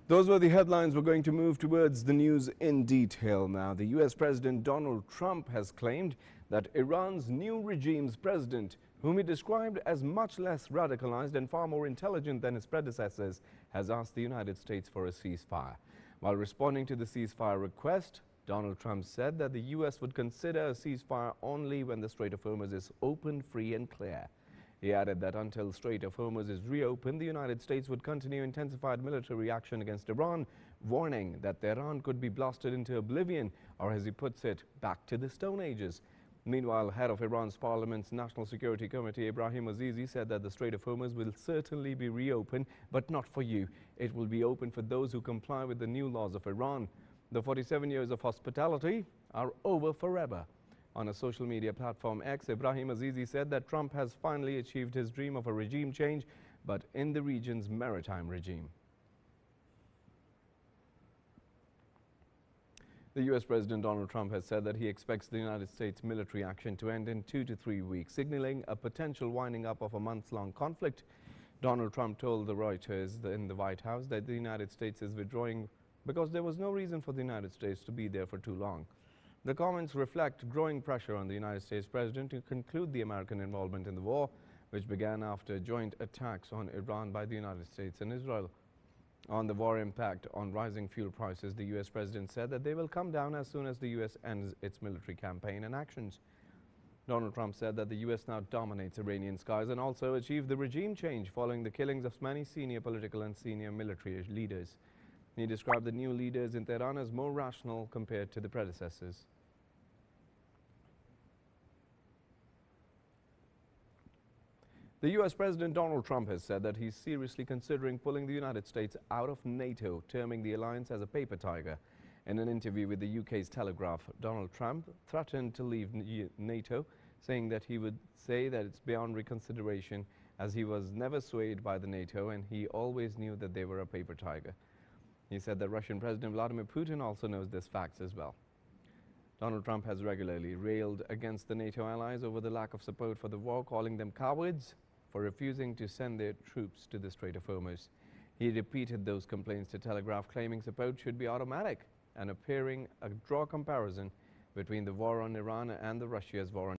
Those were the headlines. We're going to move towards the news in detail now. The U.S. President Donald Trump has claimed that Iran's new regime's president, whom he described as much less radicalized and far more intelligent than his predecessors, has asked the United States for a ceasefire. While responding to the ceasefire request, Donald Trump said that the U.S. would consider a ceasefire only when the Strait of Hormuz is open, free and clear. He added that until Strait of Hormuz is reopened, the United States would continue intensified military action against Iran, warning that Tehran could be blasted into oblivion, or as he puts it, back to the Stone Ages. Meanwhile, head of Iran's Parliament's National Security Committee, Ibrahim Azizi, said that the Strait of Hormuz will certainly be reopened, but not for you. It will be open for those who comply with the new laws of Iran. The 47 years of hospitality are over forever. On a social media platform X, Ibrahim Azizi said that Trump has finally achieved his dream of a regime change, but in the region's maritime regime. The U.S. President Donald Trump has said that he expects the United States military action to end in 2 to 3 weeks, signaling a potential winding up of a months-long conflict. Donald Trump told the Reuters in the White House that the United States is withdrawing because there was no reason for the United States to be there for too long. The comments reflect growing pressure on the United States president to conclude the American involvement in the war, which began after joint attacks on Iran by the United States and Israel. On the war impact on rising fuel prices, the U.S. president said that they will come down as soon as the U.S. ends its military campaign and actions. Donald Trump said that the U.S. now dominates Iranian skies and also achieved the regime change following the killings of many senior political and senior military leaders. He described the new leaders in Tehran as more rational compared to the predecessors. The U.S. President Donald Trump has said that he's seriously considering pulling the United States out of NATO, terming the alliance as a paper tiger. In an interview with the UK's Telegraph, Donald Trump threatened to leave NATO, saying that he would say that it's beyond reconsideration as he was never swayed by the NATO and he always knew that they were a paper tiger. He said that Russian President Vladimir Putin also knows this fact as well. Donald Trump has regularly railed against the NATO allies over the lack of support for the war, calling them cowards for refusing to send their troops to the Strait of Hormuz. He repeated those complaints to Telegraph, claiming support should be automatic and appearing a draw comparison between the war on Iran and the Russia's war on